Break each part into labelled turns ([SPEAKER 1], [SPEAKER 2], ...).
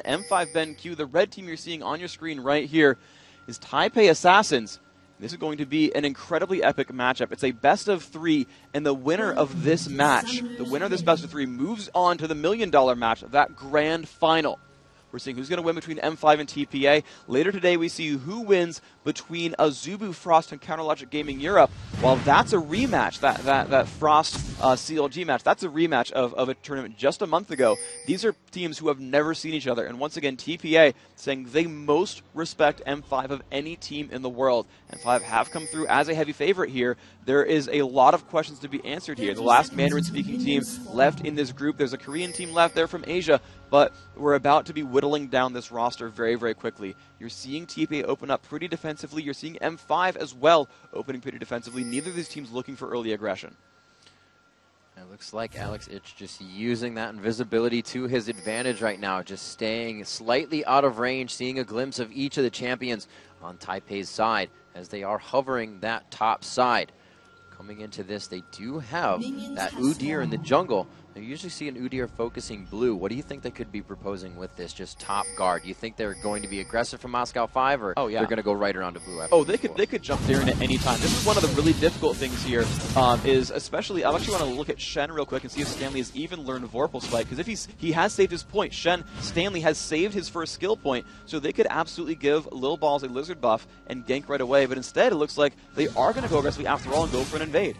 [SPEAKER 1] M5 BenQ, the red team you're seeing on your screen right here is TPA Assassins. This is going to be an incredibly epic matchup. It's a best of 3, and the winner of this match, the winner of this best of 3, moves on to the $1 million match, that grand final. We're seeing who's going to win between M5 and TPA. Later today, we see who wins between Azubu, Frost, and Counterlogic Gaming Europe. While that's a rematch, that Frost CLG match, that's a rematch of a tournament just a month ago. These are teams who have never seen each other. And once again, TPA saying they most respect M5 of any team in the world. M5 have come through as a heavy favorite here. There is a lot of questions to be answered here. The last Mandarin-speaking team left in this group. There's a Korean team left there from Asia, but we're about to be whittling down this roster very, very quickly. You're seeing TPA open up pretty defensively. You're seeing M5 as well opening pretty defensively. Neither of these teams looking for early aggression.
[SPEAKER 2] It looks like Alex Ich just using that invisibility to his advantage right now, just staying slightly out of range, seeing a glimpse of each of the champions on TPA's side as they are hovering that top side. Coming into this, they do have that Udyr in the jungle. You usually see an Udyr focusing blue. What do you think they could be proposing with this, just top guard? Do you think they're going to be aggressive from Moscow 5, or they're going to go right around to blue?
[SPEAKER 1] They could jump there in at any time. This is one of the really difficult things here, is especially, I actually want to look at Shen real quick and see if Stanley has even learned Vorpal Spike, because if he has saved his point, Stanley has saved his first skill point, so they could absolutely give Lil Balls a Lizard buff and gank right away, but instead it looks like they are going to go aggressively after all and go for an invade.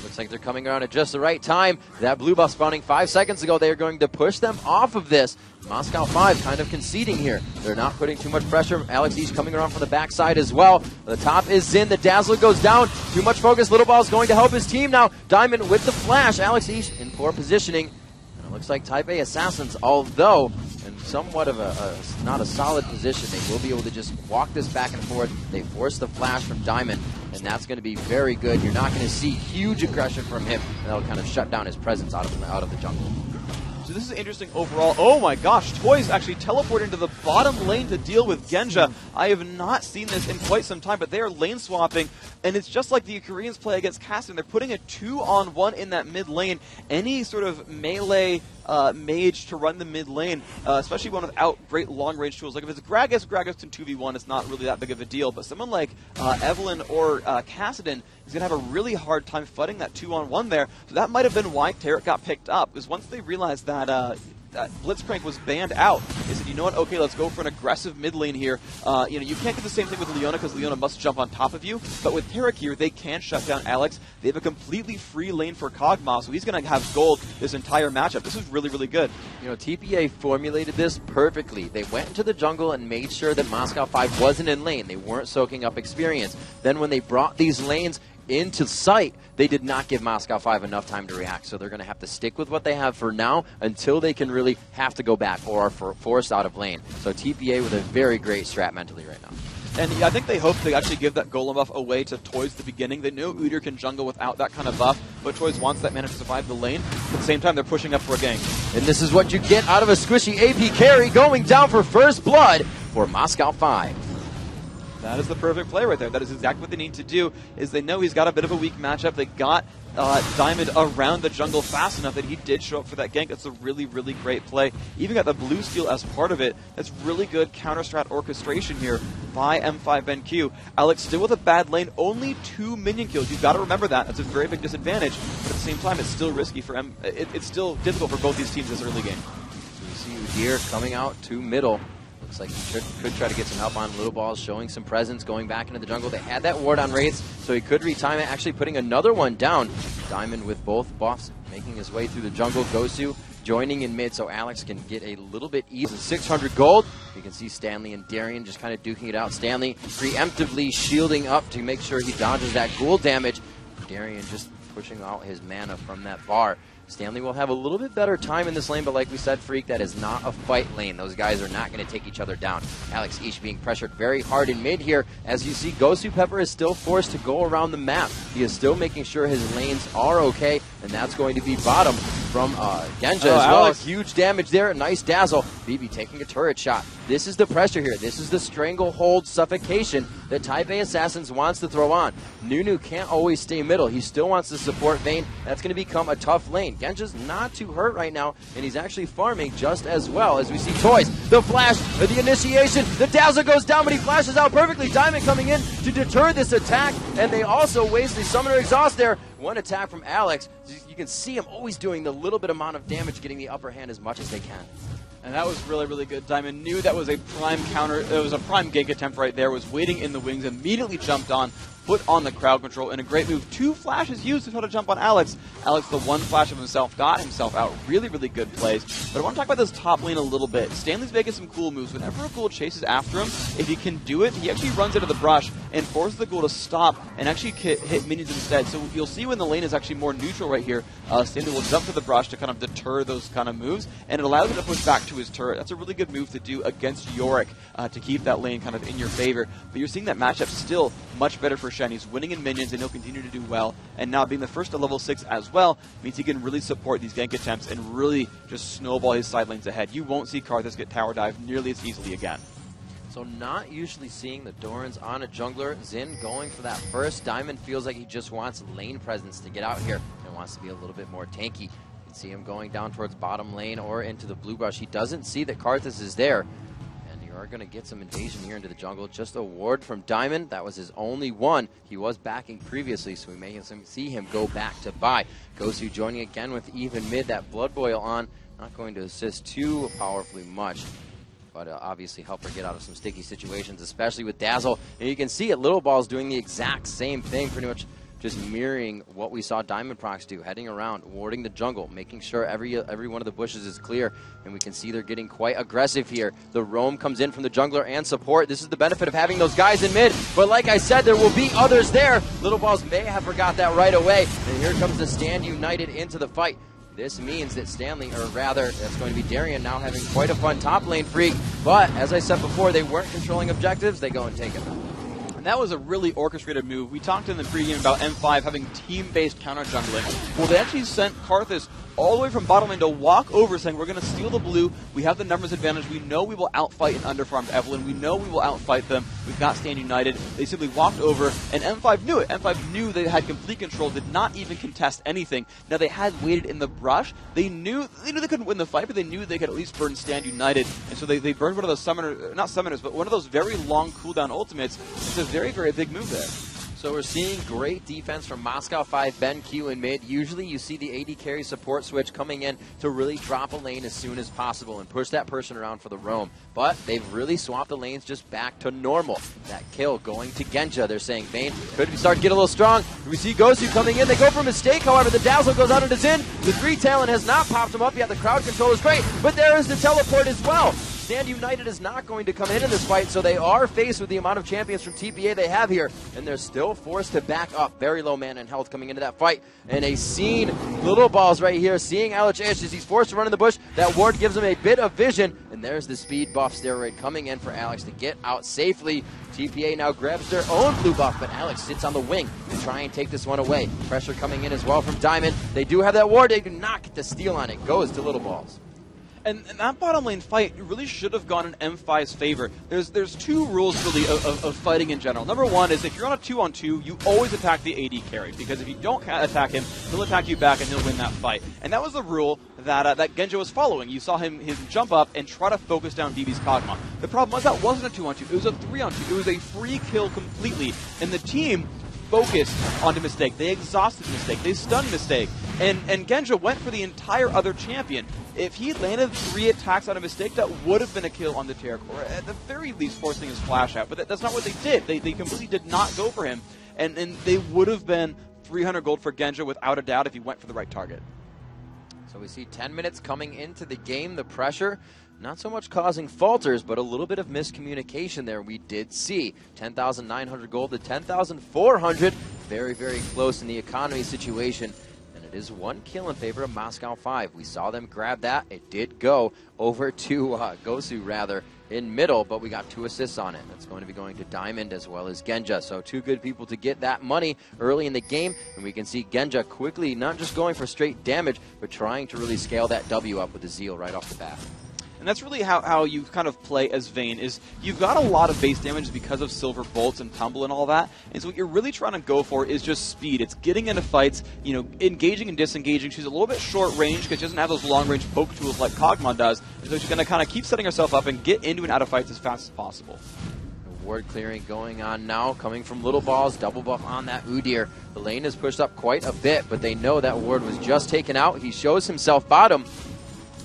[SPEAKER 2] Looks like they're coming around at just the right time. That blue buff spawning 5 seconds ago, they are going to push them off of this. Moscow 5 kind of conceding here. They're not putting too much pressure. Alex Ich coming around from the backside as well. The top is Zin. The Dazzler goes down. Too much focus. Little Ball is going to help his team now. Diamond with the flash. Alex Ich in poor positioning. And it looks like TPA Assassins, although in somewhat of not a solid position, they will be able to just walk this back and forth. They force the flash from Diamond, and that's going to be very good. You're not going to see huge aggression from him, and that'll kind of shut down his presence out of the jungle.
[SPEAKER 1] So this is interesting overall. Oh my gosh, Toys actually teleported into the bottom lane to deal with Genja. I have not seen this in quite some time, but they are lane swapping, and it's just like the Koreans play against Cassidy. They're putting a 2-on-1 in that mid lane. Any sort of melee mage to run the mid lane, especially one without great long-range tools. Like if it's Gragas can 2v1, it's not really that big of a deal, but someone like Evelyn or Cassidy is going to have a really hard time fighting that 2-on-1 there. So that might have been why Tarek got picked up, because once they realized that Blitzcrank was banned out, they said, you know what, okay, let's go for an aggressive mid lane here. You can't do the same thing with Leona, because Leona must jump on top of you, but with Tarek here, they can shut down Alex. They have a completely free lane for Kog'Maw, so he's going to have gold this entire matchup. This is really, really good.
[SPEAKER 2] TPA formulated this perfectly. They went into the jungle and made sure that Moscow 5 wasn't in lane. They weren't soaking up experience. Then when they brought these lanes into sight, they did not give Moscow 5 enough time to react, so they're going to have to stick with what they have for now until they can really have to go back or are forced out of lane. So TPA with a very great strat mentally right now.
[SPEAKER 1] And I think they hope to actually give that Golem buff away to Toys at the beginning. They know Udyr can jungle without that kind of buff, but Toys wants that mana to survive the lane. At the same time, they're pushing up for a gank.
[SPEAKER 2] And this is what you get out of a squishy AP carry going down for first blood for Moscow 5.
[SPEAKER 1] That is the perfect play right there. That is exactly what they need to do, is they know he's got a bit of a weak matchup. They got Diamond around the jungle fast enough that he did show up for that gank. That's a really, really great play. Even got the blue steal as part of it. That's really good counter-strat orchestration here by M5 BenQ. Alex still with a bad lane, only 2 minion kills. You've got to remember that. That's a very big disadvantage, but at the same time, it's still risky for it's still difficult for both these teams this early game.
[SPEAKER 2] So you see Udyr coming out to middle. Looks like he could try to get some help on Little Balls, showing some presence, going back into the jungle. They had that ward on Wraiths, so he could retime it, actually putting another one down. Diamond with both buffs, making his way through the jungle. Gosu joining in mid so Alex can get a little bit easy. 600 gold. You can see Stanley and Darian just kind of duking it out. Stanley preemptively shielding up to make sure he dodges that ghoul damage. Darian just pushing out his mana from that bar. Stanley will have a little bit better time in this lane, but like we said, Freak, that is not a fight lane. Those guys are not going to take each other down. Alex Ich being pressured very hard in mid here. As you see, Gosu Pepper is still forced to go around the map. He is still making sure his lanes are okay, and that's going to be bottom. from Genja as well. Huge damage there. Nice dazzle. BB taking a turret shot. This is the pressure here. This is the stranglehold suffocation that Taipei Assassins wants to throw on. Nunu can't always stay middle. He still wants to support Vayne. That's going to become a tough lane. Genja's not too hurt right now, and he's actually farming just as well. As we see Toys, the flash, the initiation, the dazzle goes down, but he flashes out perfectly. Diamond coming in to deter this attack, and they also waste the Summoner Exhaust there. One attack from Alex. You can see him always doing the little bit amount of damage, getting the upper hand as much as they can.
[SPEAKER 1] And that was really, really good. Diamond knew that was a prime counter. It was a prime gank attempt right there. Was waiting in the wings, immediately jumped on, put on the crowd control, and a great move. 2 flashes used to try to jump on Alex. Alex, the 1 flash of himself, got himself out. Really, really good plays. But I want to talk about this top lane a little bit. Stanley's making some cool moves. Whenever a ghoul chases after him, if he can do it, he actually runs into the brush and forces the ghoul to stop and actually hit minions instead. So you'll see when the lane is actually more neutral right here, Stanley will jump to the brush to kind of deter those kind of moves, and it allows him to push back to his turret. That's a really good move to do against Yorick to keep that lane kind of in your favor. But you're seeing that matchup still much better for Shen. He's winning in minions, and he'll continue to do well. And now being the first to level 6 as well means he can really support these gank attempts and really just snowball his side lanes ahead. You won't see Karthus get tower dive nearly as easily again.
[SPEAKER 2] So not usually seeing the Dorans on a jungler. Xin going for that first. Diamond feels like he just wants lane presence to get out here and wants to be a little bit more tanky. You can see him going down towards bottom lane or into the blue brush. He doesn't see that Karthus is there. And you are going to get some invasion here into the jungle. Just a ward from Diamond. That was his only one. He was backing previously, so we may see him go back to buy. Gosu joining again with even mid. That Blood Boil on. Not going to assist too powerfully much, but obviously help her get out of some sticky situations, especially with Dazzle. And you can see it, Little Ball's doing the exact same thing, pretty much just mirroring what we saw Diamond Prox do, heading around, warding the jungle, making sure every one of the bushes is clear. And we can see they're getting quite aggressive here. The roam comes in from the jungler and support. This is the benefit of having those guys in mid. But like I said, there will be others there. Little Balls may have forgot that right away. And here comes the Stand United into the fight. This means that Stanley, or rather, that's going to be Darian now having quite a fun top lane freak. But, as I said before, they weren't controlling objectives. They go and take it.
[SPEAKER 1] And that was a really orchestrated move. We talked in the pregame about M5 having team-based counter jungling. Well, they actually sent Karthus all the way from bottom lane to walk over saying, we're going to steal the blue. We have the numbers advantage. We know we will outfight an underfarmed Evelynn. We know we will outfight them. We've got Stand United. They simply walked over, and M5 knew it. M5 knew they had complete control, did not even contest anything. Now, they had waited in the brush. They knew they couldn't win the fight, but they knew they could at least burn Stand United. And so they burned one of those not summoners, but one of those very long cooldown ultimates. It's a very, very big move there.
[SPEAKER 2] So we're seeing great defense from Moscow 5, Ben Q in mid. Usually you see the AD carry support switch coming in to really drop a lane as soon as possible and push that person around for the roam. But they've really swapped the lanes just back to normal. That kill going to Genja. They're saying, Vayne, could we start to get a little strong? We see Gosu coming in. They go for a mistake, however. The Dazzle goes out into Xin. The 3 talent has not popped him up yet. The crowd control is great, but there is the teleport as well. Stand United is not going to come in this fight, so they are faced with the amount of champions from TPA they have here, and they're still forced to back up. Very low mana and health coming into that fight, and a scene, Little Balls right here, seeing LHH as he's forced to run in the bush. That ward gives him a bit of vision, and there's the speed buff steroid coming in for Alex to get out safely. TPA now grabs their own blue buff, but Alex sits on the wing to try and take this one away. Pressure coming in as well from Diamond. They do have that ward. They do not get the steal on it. Goes to Little Balls.
[SPEAKER 1] And that bottom lane fight really should have gone in M5's favor. There's 2 rules really of fighting in general. Number 1 is if you're on a 2-on-2, you always attack the AD carry, because if you don't attack him, he'll attack you back and he'll win that fight. And that was the rule that Genja was following. You saw him jump up and try to focus down BB's Kog'Maw. The problem was that wasn't a 2-on-2, it was a 3-on-2. It was a free kill completely, and the team focused on the mistake. They exhausted the mistake. They stunned mistake. And Genja went for the entire other champion. If he landed 3 attacks on a mistake, that would have been a kill on the Terror Core. At the very least, forcing his flash out. But that's not what they did. They completely did not go for him. And they would have been 300 gold for Genja without a doubt if he went for the right target.
[SPEAKER 2] So we see 10 minutes coming into the game. The pressure, not so much causing falters, but a little bit of miscommunication there. We did see 10,900 gold to 10,400. Very, very close in the economy situation. And It is 1 kill in favor of Moscow 5. We saw them grab that. It did go over to Gosu, rather, in middle, but we got 2 assists on it. That's going to be going to Diamond as well as Genja. So 2 good people to get that money early in the game. And we can see Genja quickly not just going for straight damage, but trying to really scale that W up with the Zeal right off the bat.
[SPEAKER 1] And that's really how you kind of play as Vayne, is you've got a lot of base damage because of Silver Bolts and Tumble and all that. And so what you're really trying to go for is just speed. It's getting into fights, you know, engaging and disengaging. She's a little bit short range because she doesn't have those long range poke tools like Kog'Maw does. And so she's going to kind of keep setting herself up and get into and out of fights as fast as possible.
[SPEAKER 2] Ward clearing going on now, coming from Little Balls, double buff on that Udyr. The lane is pushed up quite a bit, but they know that Ward was just taken out. He shows himself bottom.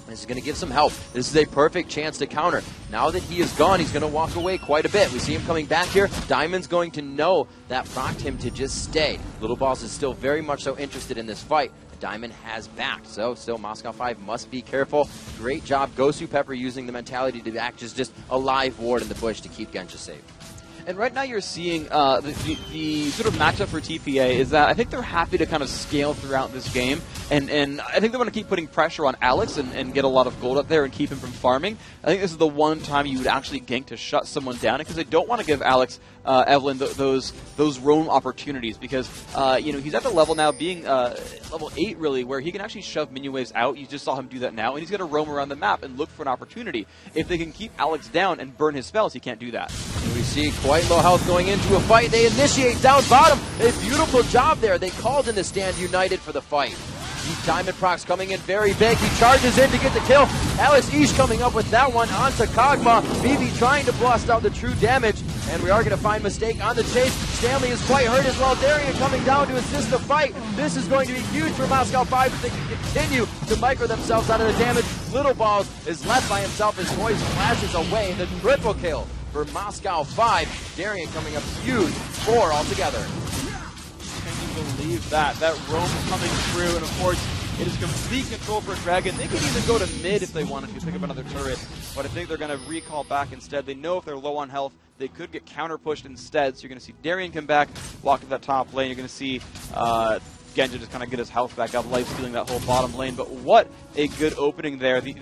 [SPEAKER 2] This is going to give some help. This is a perfect chance to counter. Now that he is gone, he's going to walk away quite a bit. We see him coming back here. Diamond's going to know that procced him to just stay. Little Balls is still very much so interested in this fight. Diamond has backed, so still Moscow 5 must be careful. Great job, Gosu Pepper using the mentality to act as just a live ward in the bush to keep Genja safe.
[SPEAKER 1] And right now you're seeing the sort of matchup for TPA is that I think they're happy to kind of scale throughout this game. And I think they want to keep putting pressure on Alex and get a lot of gold up there and keep him from farming. I think this is the one time you would actually gank to shut someone down because they don't want to give Alex, Evelyn, those roam opportunities because, you know, he's at the level now being level 8 really where he can actually shove minion waves out. You just saw him do that now. And he's going to roam around the map and look for an opportunity. If they can keep Alex down and burn his spells, he can't do that.
[SPEAKER 2] And we see quite low health going into a fight. They initiate down bottom. A beautiful job there. They called in to stand united for the fight. Diamond procs coming in very big. He charges in to get the kill. Alice Ish coming up with that one onto Kog'Maw. BB trying to blast out the true damage. And we are going to find Mistake on the chase. Stanley is quite hurt as well. Darian coming down to assist the fight. This is going to be huge for Moscow 5 if they can continue to micro themselves out of the damage. Little Balls is left by himself as Voice flashes away. The triple kill for Moscow 5. Darian coming up huge. 4 altogether.
[SPEAKER 1] Believe that roam coming through, and of course it is complete control for Dragon. They could even go to mid if they wanted to pick up another turret, but I think they're going to recall back instead. They know if they're low on health they could get counter pushed instead, so you're going to see Darian come back, walk to that top lane. You're going to see Genja just kind of get his health back up, life stealing that whole bottom lane. But what a good opening there. The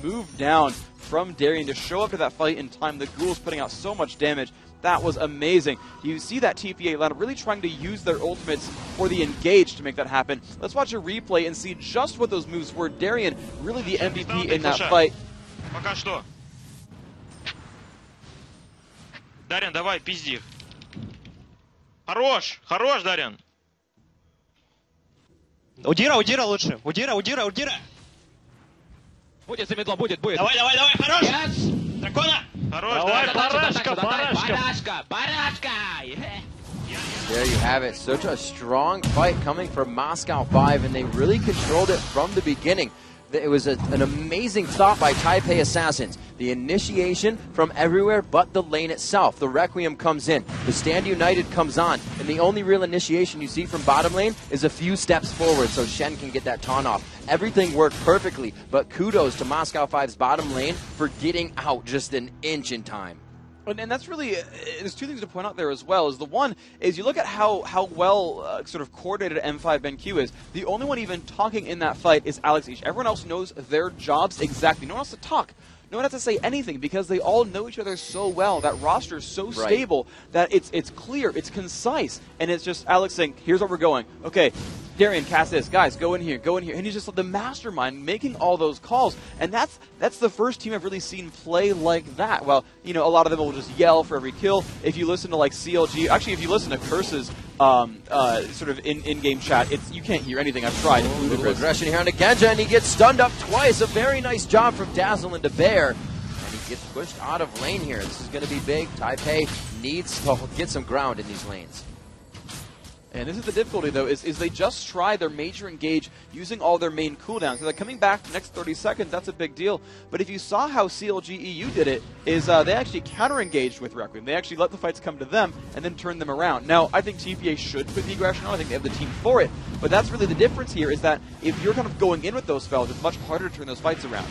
[SPEAKER 1] move down from Darian to show up to that fight in time. The Ghoul's putting out so much damage. That was amazing. You see that TPA lineup really trying to use their ultimates for the engage to make that happen. Let's watch a replay and see just what those moves were. Darian, really the MVP in that fight.
[SPEAKER 3] Пока что. Дарьян, давай, пизди. Хорош, хорош, Дарьян.
[SPEAKER 4] Удира лучше. Удира. Будет за медлом, будет. Давай, хорош. Yes. Дракона.
[SPEAKER 3] Хорош,
[SPEAKER 4] Барашка.
[SPEAKER 2] There you have it. Such a strong fight coming from Moscow 5, and they really controlled it from the beginning. It was an amazing thought by Taipei Assassins. The initiation from everywhere but the lane itself. The Requiem comes in. The Stand United comes on. And the only real initiation you see from bottom lane is a few steps forward so Shen can get that taunt off. Everything worked perfectly, but kudos to Moscow 5's bottom lane for getting out just an inch in time.
[SPEAKER 1] And that's really, there's two things to point out there as well. Is the one is you look at how well sort of coordinated M5 BenQ is. The only one even talking in that fight is Alex Ish. Everyone else knows their jobs exactly. No one else to talk. No one has to say anything because they all know each other so well. That roster is so stable that it's clear, it's concise, and it's just Alex saying, "Here's where we're going." Okay, Darian, cast this. Guys, go in here, and he's just the mastermind making all those calls. And that's the first team I've really seen play like that. Well, you know, a lot of them will just yell for every kill. If you listen to like CLG, actually, if you listen to Curse's sort of in-game chat, you can't hear anything. I've tried.
[SPEAKER 2] A little aggression here on Genja, and he gets stunned up twice. A very nice job from Dazzle into Bear. And he gets pushed out of lane here. This is going to be big. Taipei needs to get some ground in these lanes.
[SPEAKER 1] And this is the difficulty, though, is they just try their major engage using all their main cooldowns. So they're coming back the next 30 seconds. That's a big deal. But if you saw how CLG EU did it, is they actually counter-engaged with Requiem. They actually let the fights come to them and then turn them around. Now, I think TPA should put the aggression on. I think they have the team for it. But that's really the difference here is that if you're kind of going in with those spells, it's much harder to turn those fights around.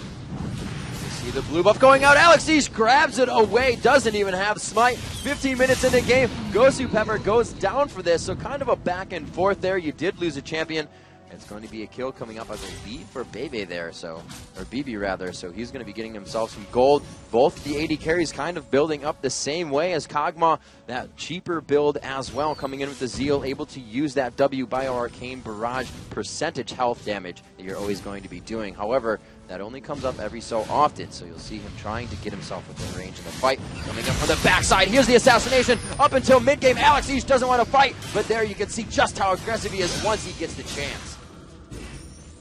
[SPEAKER 2] See the blue buff going out. Alex Ish grabs it away. Doesn't even have smite. 15 minutes in the game. Gosu Pepper goes down for this. So kind of a back and forth there. You did lose a champion. It's going to be a kill coming up, I believe, for Bebe there, or BB rather, so he's going to be getting himself some gold. Both the AD carries kind of building up the same way as Kog'Maw, that cheaper build as well, coming in with the Zeal, able to use that W Bio-Arcane Barrage percentage health damage that you're always going to be doing. However, that only comes up every so often, so you'll see him trying to get himself within range of the fight. Coming up from the backside, here's the assassination. Up until mid-game, Alex Ish doesn't want to fight, but there you can see just how aggressive he is once he gets the chance.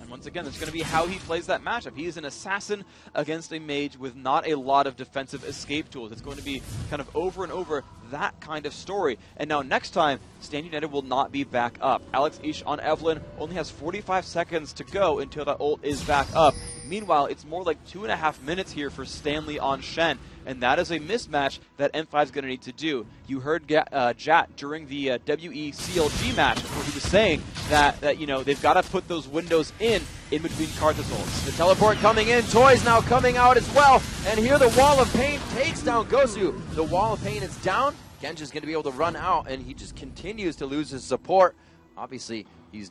[SPEAKER 1] And once again, that's going to be how he plays that matchup. He is an assassin against a mage with not a lot of defensive escape tools. It's going to be kind of over and over that kind of story. And now next time, Stand United will not be back up. Alex Ish on Evelynn only has 45 seconds to go until that ult is back up. Meanwhile, it's more like 2.5 minutes here for Stanley on Shen, and that is a mismatch that M5 is going to need to do. You heard Jat during the WE-CLG match where he was saying that you know, they've got to put those windows in between Karthus ults.
[SPEAKER 2] The teleport coming in, Toys now coming out as well, and here the Wall of Pain takes down Gosu. The Wall of Pain is down. Genja's going to be able to run out, and he just continues to lose his support. Obviously, he's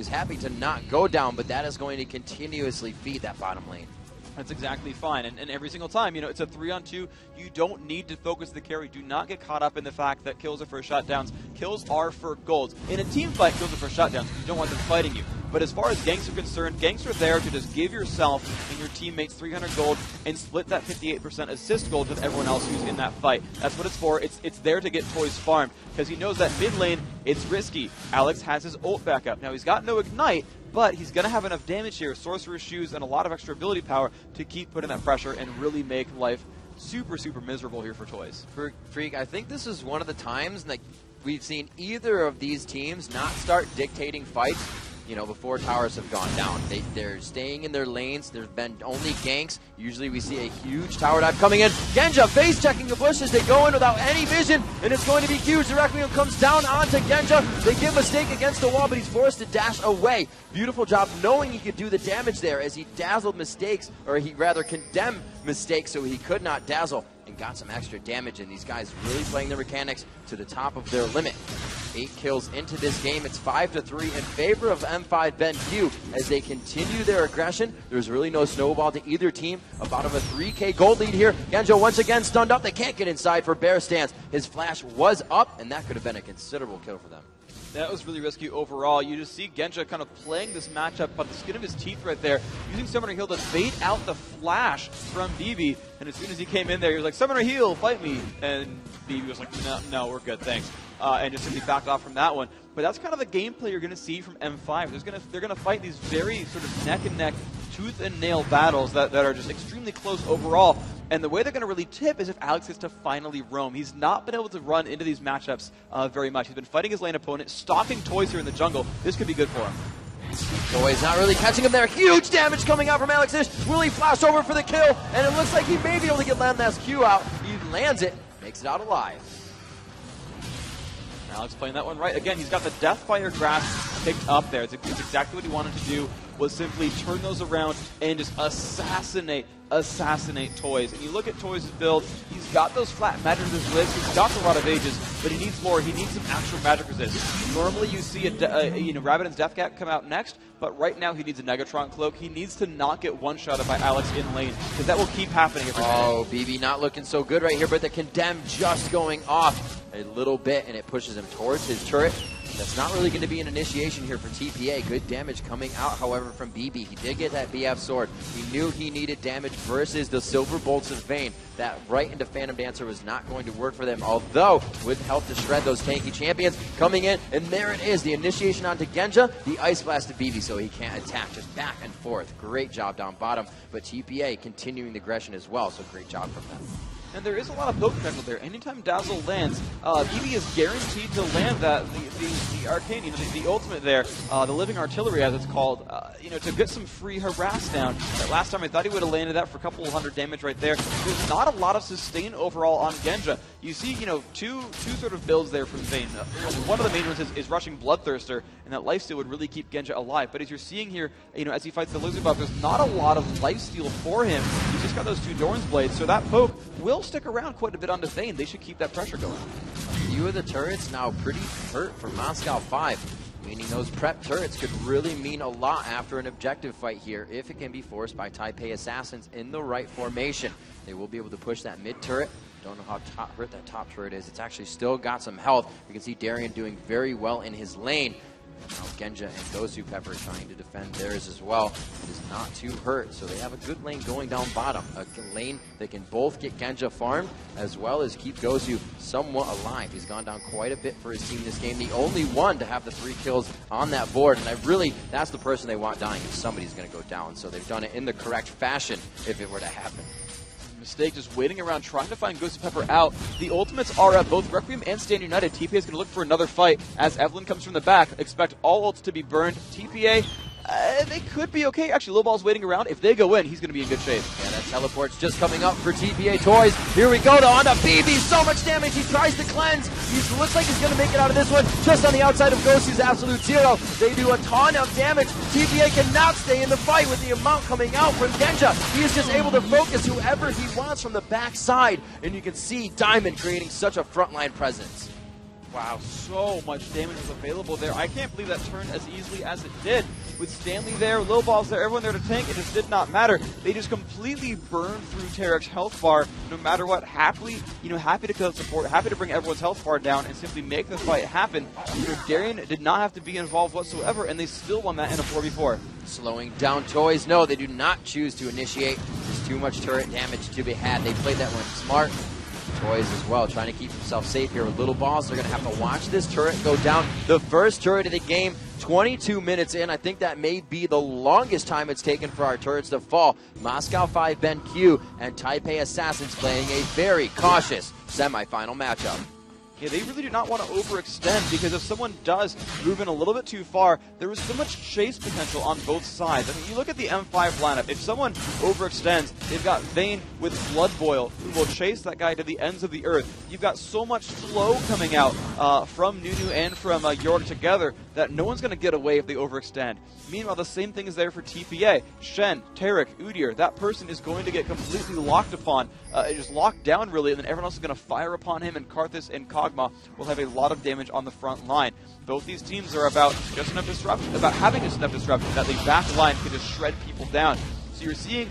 [SPEAKER 2] happy to not go down, but that is going to continuously feed that bottom lane.
[SPEAKER 1] That's exactly fine, and every single time, you know, it's a 3-on-2. You don't need to focus the carry. Do not get caught up in the fact that kills are for shutdowns. Kills are for golds. In a team fight, kills are for shutdowns. You don't want them fighting you. But as far as ganks are concerned, ganks are there to just give yourself and your teammates 300 gold and split that 58% assist gold with everyone else who's in that fight. That's what it's for. It's there to get Toys farmed, because he knows that mid lane, it's risky. Alex has his ult back up. Now, he's got no ignite, but he's going to have enough damage here, Sorcerer's Shoes, and a lot of extra ability power to keep putting that pressure and really make life super, super miserable here for Toys.
[SPEAKER 2] For Freak, I think this is one of the times like we've seen either of these teams not start dictating fights, you know, before towers have gone down. They're staying in their lanes. There's been only ganks. Usually we see a huge tower dive coming in. Genja face checking the bushes. They go in without any vision, and it's going to be huge. The Requiem comes down onto Genja. They give Mistake against the wall, but he's forced to dash away. Beautiful job knowing he could do the damage there as he dazzled Mistakes, or he rather condemned Mistakes so he could not dazzle, and got some extra damage. And these guys really playing the mechanics to the top of their limit. 8 kills into this game. It's 5-3 in favor of M5 BenQ as they continue their aggression. There's really no snowball to either team. About of a 3K gold lead here. Genja once again stunned up. They can't get inside for Bear Stance. His flash was up, and that could have been a considerable kill for them.
[SPEAKER 1] That was really risky overall. You just see Genja kind of playing this matchup by the skin of his teeth right there, using Summoner Heal to bait out the flash from BB. And as soon as he came in there, he was like, Summoner Heal, fight me. And BB was like, no, we're good, thanks. And just simply backed off from that one. But that's kind of the gameplay you're going to see from M5. They're going to fight these very sort of neck-and-neck, tooth-and-nail battles that are just extremely close overall. And the way they're going to really tip is if Alex gets to finally roam. He's not been able to run into these matchups very much. He's been fighting his lane opponent, stalking Toys here in the jungle. This could be good for him.
[SPEAKER 2] Toys not really catching him there. Huge damage coming out from Alex Ish. Will he flash over for the kill? And it looks like he may be able to get Landmass Q out. He lands it, makes it out alive.
[SPEAKER 1] Alex playing that one right. Again, he's got the Deathfire Grasp picked up there. It's exactly what he wanted to do, was simply turn those around and just assassinate Toys. And you look at Toys' build, he's got those flat magic resist, he's got the Rod of Ages, but he needs more. He needs some actual magic resist. Normally you see Rabadon's Death Cap come out next, but right now he needs a Negatron Cloak. He needs to not get one-shotted by Alex in lane, because that will keep happening every time.
[SPEAKER 2] Oh, BB not looking so good right here, but the Condemn just going off a little bit, and it pushes him towards his turret. That's not really going to be an initiation here for TPA. Good damage coming out, however, from BB. He did get that BF sword. He knew he needed damage versus the Silver Bolts of Vayne. That right into Phantom Dancer was not going to work for them, although with help to shred those tanky champions coming in, and there it is, the initiation onto Genja, the Ice Blast to BB so he can't attack, just back and forth. Great job down bottom, but TPA continuing the aggression as well, so great job from them.
[SPEAKER 1] And there is a lot of poke potential there. Anytime Dazzle lands, BB is guaranteed to land that the arcane, the ultimate there, the living artillery as it's called, to get some free harass down. That last time I thought he would have landed that for a couple hundred damage right there. There's not a lot of sustain overall on Genja. You see, two sort of builds there from Vayne. One of the main ones is rushing Bloodthirster, and that lifesteal would really keep Genja alive. But as you're seeing here, as he fights the Lizard buff, there's not a lot of lifesteal for him. He's just got those 2 Doran's Blades, so that poke will stick around quite a bit onto Vayne. They should keep that pressure going.
[SPEAKER 2] A few of the turrets now pretty hurt for Moscow 5. Meaning those prep turrets could really mean a lot after an objective fight here if it can be forced by Taipei Assassins in the right formation. They will be able to push that mid turret. Don't know how hurt that top turret is. It's actually still got some health. You can see Darian doing very well in his lane. Now Genja and Gosu Pepper trying to defend theirs as well. It is not too hurt, so they have a good lane going down bottom. A lane that can both get Genja farmed as well as keep Gosu somewhat alive. He's gone down quite a bit for his team this game. The only one to have the 3 kills on that board, and that's the person they want dying if somebody's going to go down. So they've done it in the correct fashion if it were to happen.
[SPEAKER 1] Mistake just waiting around trying to find Gosu Pepper out. The ultimates are at both Requiem and Stand United. TPA is going to look for another fight as Evelyn comes from the back. Expect all ults to be burned. TPA, they could be okay. Actually, Lowball's waiting around. If they go in, he's going to be in good shape.
[SPEAKER 2] Yeah, that teleport's just coming up for TPA Toys. Here we go to on a BB. So much damage. He tries to cleanse. He looks like he's going to make it out of this one. Just on the outside of Gosu's absolute zero. They do a ton of damage. TPA cannot stay in the fight with the amount coming out from Genja. He is just able to focus whoever he wants from the backside. And you can see Diamond creating such a frontline presence.
[SPEAKER 1] Wow, so much damage was available there. I can't believe that turned as easily as it did. With Stanley there, Lowball's there, everyone there to tank, it just did not matter. They just completely burned through Tarek's health bar, no matter what. Happy to kill support, happy to bring everyone's health bar down and simply make the fight happen. Darian did not have to be involved whatsoever, and they still won that in a 4v4.
[SPEAKER 2] Slowing down Toys. No, they do not choose to initiate. There's too much turret damage to be had. They played that one smart. Toys as well, trying to keep himself safe here with little balls. They're going to have to watch this turret go down. The first turret of the game, 22 minutes in. I think that may be the longest time it's taken for our turrets to fall. Moscow 5 Ben Q and Taipei Assassins playing a very cautious semifinal matchup.
[SPEAKER 1] Yeah, they really do not want to overextend, because if someone does move in a little bit too far, there is so much chase potential on both sides. I mean, you look at the M5 lineup. If someone overextends, they've got Vayne with Blood Boil, who will chase that guy to the ends of the earth. You've got so much flow coming out from Nunu and from York together that no one's going to get away if they overextend. Meanwhile, the same thing is there for TPA. Shen, Tarek, Udyr, that person is going to get completely locked upon, just locked down really, and then everyone else is going to fire upon him, and Karthus and Kog'Maw will have a lot of damage on the front line. Both these teams are about just enough disruption, about having just enough disruption that the back line can just shred people down. So you're seeing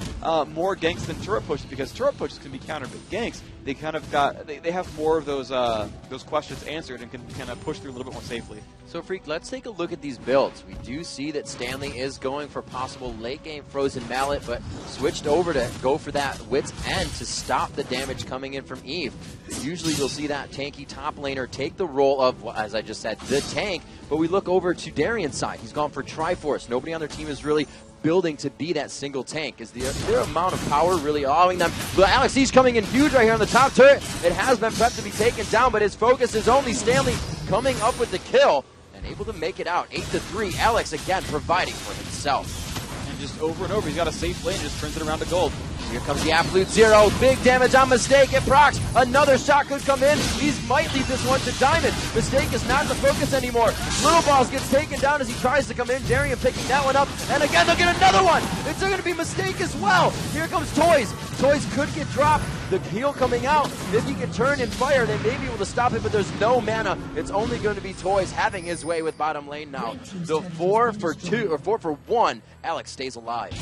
[SPEAKER 1] more ganks than turret pushes, because turret pushes can be countered with ganks. They kind of they have more of those questions answered and can kind of push through a little bit more safely.
[SPEAKER 2] So Freak, let's take a look at these builds. We do see that Stanley is going for possible late game Frozen Mallet, but switched over to go for that Wit's End to stop the damage coming in from Eve. Usually you'll see that tanky top laner take the role of, well, as I just said, the tank, but we look over to Darian's side. He's gone for Triforce. Nobody on their team is really building to be that single tank. Is their amount of power really allowing them? But Alex, he's coming in huge right here on the top turret. It has been prepped to be taken down, but his focus is only Stanley coming up with the kill and able to make it out. 8-3. Alex again providing for himself.
[SPEAKER 1] And just over and over, he's got a safe lane, just turns it around to gold.
[SPEAKER 2] Here comes the absolute zero. Big damage on Mistake. It procs. Another shot could come in. He might lead this one to Diamond. Mistake is not the focus anymore. Little Balls gets taken down as he tries to come in. Darian picking that one up. And again, they'll get another one. It's going to be Mistake as well. Here comes Toys. Toys could get dropped. The heal coming out. If he can turn and fire, they may be able to stop it, but there's no mana. It's only going to be Toys having his way with bottom lane now. The 4 for 1. Alex stays alive.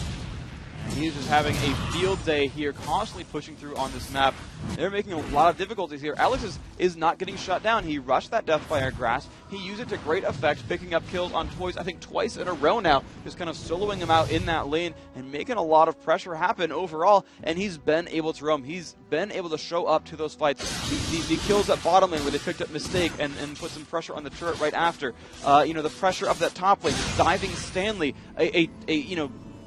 [SPEAKER 1] He's just having a field day here, constantly pushing through on this map. They're making a lot of difficulties here. Alex is not getting shut down. He rushed that Deathfire Grasp. He used it to great effect, picking up kills on Toys, I think twice in a row now, just kind of soloing him out in that lane and making a lot of pressure happen overall, and he's been able to roam. He's been able to show up to those fights. The kills at bottom lane where they picked up Mistake and put some pressure on the turret right after. The pressure up that top lane, diving Stanley,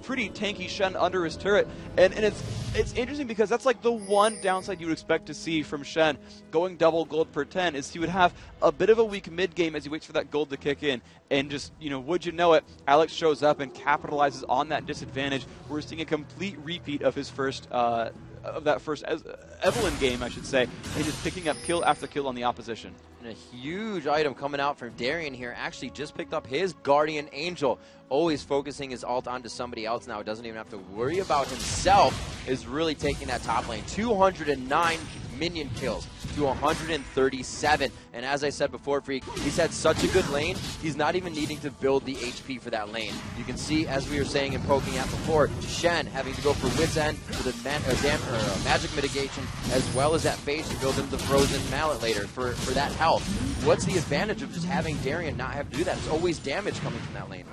[SPEAKER 1] pretty tanky Shen under his turret, and it's interesting because that's like the one downside you would expect to see from Shen going double gold per 10 is he would have a bit of a weak mid game as he waits for that gold to kick in, and just would you know it, Alex shows up and capitalizes on that disadvantage. We're seeing a complete repeat of his first Evelyn game, I should say, and just picking up kill after kill on the opposition.
[SPEAKER 2] And a huge item coming out from Darian here. Actually just picked up his Guardian Angel. Always focusing his ult onto somebody else now. Doesn't even have to worry about himself. Is really taking that top lane. 209 minion kills to 137. And as I said before, Freak, he's had such a good lane, he's not even needing to build the HP for that lane. You can see, as we were saying and poking at before, Shen having to go for Wit's End for the magic mitigation, as well as that phase to build into the Frozen Mallet later for that health. What's the advantage of just having Darien not have to do that? It's always damage coming from that lane.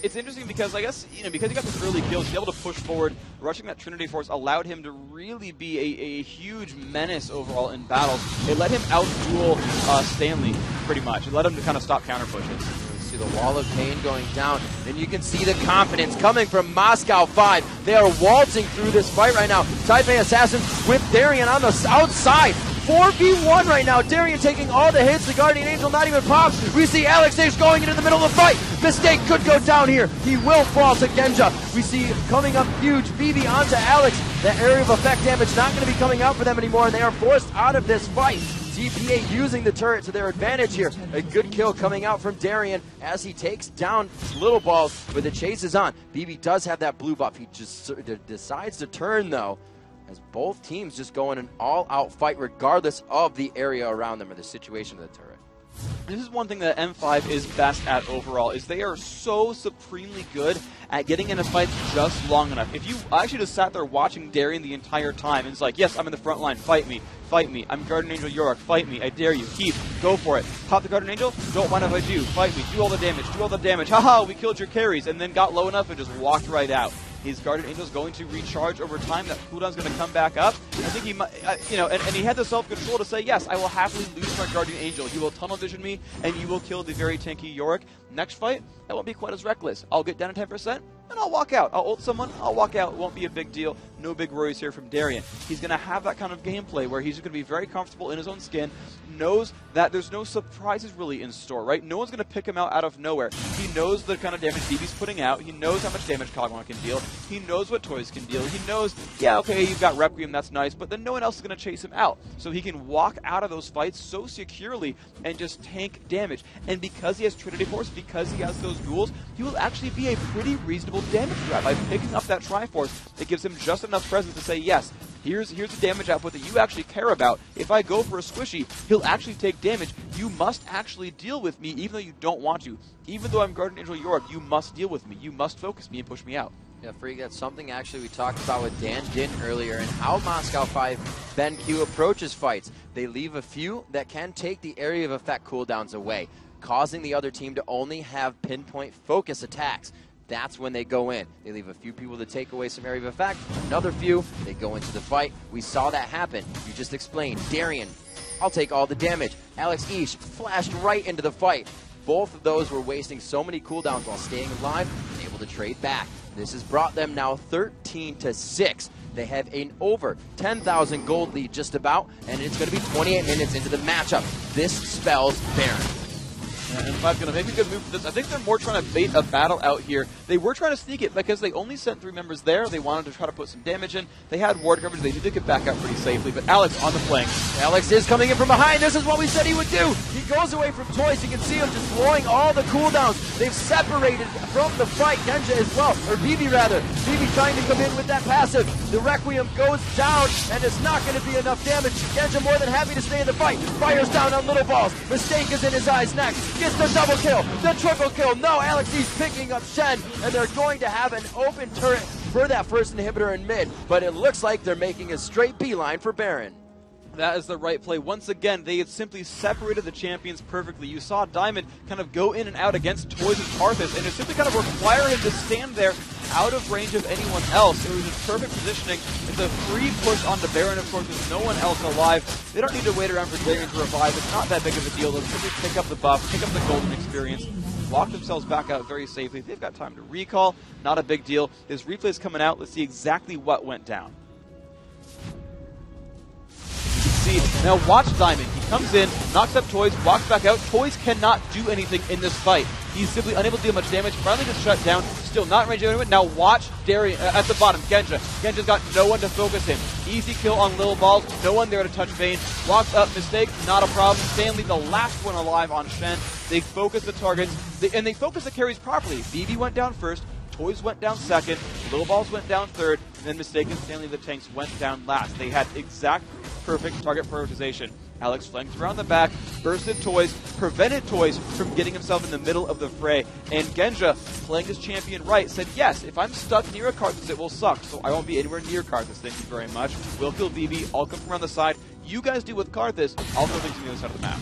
[SPEAKER 1] It's interesting because I guess, because he got this early kill, to be able to push forward, rushing that Trinity Force allowed him to really be a huge menace overall in battles. It let him out-duel Stanley, pretty much. It let him to kind of stop counter pushes.
[SPEAKER 2] You see the wall of pain going down, and you can see the confidence coming from Moscow 5. They are waltzing through this fight right now. TPA Assassins with Darien on the outside. 4v1 right now. Darien taking all the hits. The Guardian Angel not even popped. We see Alex Ace going into the middle of the fight. Mistake could go down here. He will fall to Genja. We see coming up huge. BB onto Alex. The area of effect damage not going to be coming out for them anymore, and they are forced out of this fight. TPA using the turret to their advantage here. A good kill coming out from Darien as he takes down Little Balls, but the chase is on. BB does have that blue buff. He just decides to turn, though, as both teams just go in an all-out fight regardless of the area around them or the situation of the turret.
[SPEAKER 1] This is one thing that M5 is best at overall, is they are so supremely good at getting into fights just long enough. If you actually just sat there watching Darien the entire time, and it's like, yes, I'm in the front line, fight me, I'm Guardian Angel Yorick, fight me, I dare you, keep, go for it. Pop the Guardian Angel, don't mind if I do, fight me, do all the damage, haha, we killed your carries, and then got low enough and just walked right out. His Guardian Angel is going to recharge over time. That cooldown's going to come back up. I think he might, and he had the self-control to say, yes, I will happily lose my Guardian Angel. You will tunnel vision me, and you will kill the very tanky Yorick. Next fight, I won't be quite as reckless. I'll get down to 10%, and I'll walk out. I'll ult someone, I'll walk out. It won't be a big deal. No big worries here from Darien. He's going to have that kind of gameplay where he's going to be very comfortable in his own skin, knows that there's no surprises really in store, right? No one's going to pick him out of nowhere. He knows the kind of damage BB's putting out. He knows how much damage Kog'Maw can deal. He knows what toys can deal. He knows, yeah, okay, you've got Requiem, that's nice, but then no one else is going to chase him out. So he can walk out of those fights so securely and just tank damage. And because he has Trinity Force, because he has those duels, he will actually be a pretty reasonable damage grab by picking up that Triforce that gives him just enough presence to say, yes, here's the damage output that you actually care about. If I go for a squishy, he'll actually take damage. You must actually deal with me even though you don't want to. Even though I'm Guardian Angel Yorick, you must deal with me. You must focus me and push me out.
[SPEAKER 2] Yeah, Freak, that's something actually we talked about with Dan Din earlier and how Moscow 5 BenQ approaches fights. They leave a few that can take the area of effect cooldowns away, causing the other team to only have pinpoint focus attacks. That's when they go in. They leave a few people to take away some area of effect, another few, they go into the fight. We saw that happen. You just explained. Darien, I'll take all the damage. Alex Ish flashed right into the fight. Both of those were wasting so many cooldowns while staying alive and able to trade back. This has brought them now 13-6. They have an over 10,000 gold lead just about, and it's going to be 28 minutes into the matchup. This spells Baron.
[SPEAKER 1] And M5's going to make a good move for this. I think they're more trying to bait a battle out here. They were trying to sneak it because they only sent 3 members there. They wanted to try to put some damage in. They had ward coverage. They did get back out pretty safely. But Alex on the flank.
[SPEAKER 2] Alex is coming in from behind. This is what we said he would do. He goes away from Toys. You can see him destroying all the cooldowns. They've separated from the fight. Genja as well. Or BB rather. BB trying to come in with that passive. The Requiem goes down, and it's not going to be enough damage. Genja more than happy to stay in the fight. Fires down on Little Balls. Mistake is in his eyes next. Gets the double kill, the triple kill. No, Alex East picking up Shen, and they're going to have an open turret for that first inhibitor in mid, but it looks like they're making a straight beeline for Baron.
[SPEAKER 1] That is the right play. Once again, they had simply separated the champions perfectly. You saw Diamond kind of go in and out against Toys and Karthus, and it simply kind of required him to stand there out of range of anyone else. It was just perfect positioning. It's a free push onto Baron, of course, with no one else alive. They don't need to wait around for Darien to revive. It's not that big of a deal. They'll simply pick up the buff, pick up the golden experience, lock themselves back out very safely. They've got time to recall. Not a big deal. This replay is coming out. Let's see exactly what went down. See, now watch Diamond. He comes in, knocks up Toys, walks back out. Toys cannot do anything in this fight. He's simply unable to deal much damage. Finally gets shut down. Still not in range of anyone. Now watch Darien at the bottom. Genja. Genja's got no one to focus him. Easy kill on Little Balls. No one there to touch Vayne. Walks up. Mistake. Not a problem. Stanley, the last one alive on Shen. They focus the targets. And they focus the carries properly. BB went down first. Toys went down second. Little Balls went down third. And then Mistake and Stanley, the tanks, went down last. They had exact perfect target prioritization. Alex flanked around the back, bursted Toys, prevented Toys from getting himself in the middle of the fray, and Genja, playing his champion right, said, yes, if I'm stuck near a Karthus, it will suck, so I won't be anywhere near Karthus, thank you very much. We'll kill BB, I'll come from around the side, you guys do with Karthus, I'll go things on the other side of the map.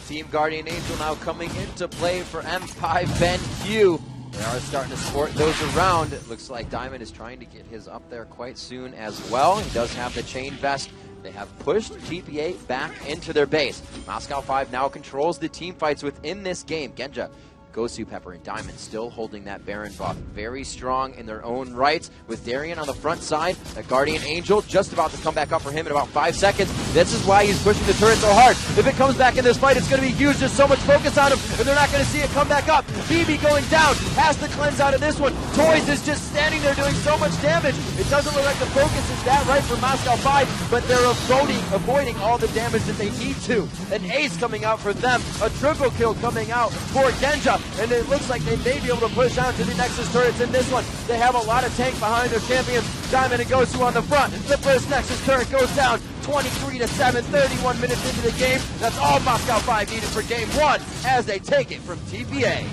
[SPEAKER 2] Team Guardian Angel now coming into play for M5 Ben Q. They are starting to sport those around. It looks like Diamond is trying to get his up there quite soon as well. He does have the chain vest. They have pushed TPA back into their base. Moscow 5 now controls the team fights within this game. Genja, Gosu, Pepper, and Diamond still holding that Baron buff. Very strong in their own rights. With Darian on the front side, a Guardian Angel just about to come back up for him in about 5 seconds. This is why he's pushing the turret so hard. If it comes back in this fight, it's going to be huge. There's so much focus on him, and they're not going to see it come back up. BB going down, has the cleanse out of this one. Toys is just standing there doing so much damage. It doesn't look like the focus is that right for Moscow 5, but they're avoiding all the damage that they need to. An ace coming out for them, a triple kill coming out for Genja. And it looks like they may be able to push on to the Nexus turrets in this one. They have a lot of tank behind their champions. Diamond and Gosu on the front. The first Nexus turret goes down 23-7, 31 minutes into the game. That's all Moscow 5 needed for game 1 as they take it from TPA.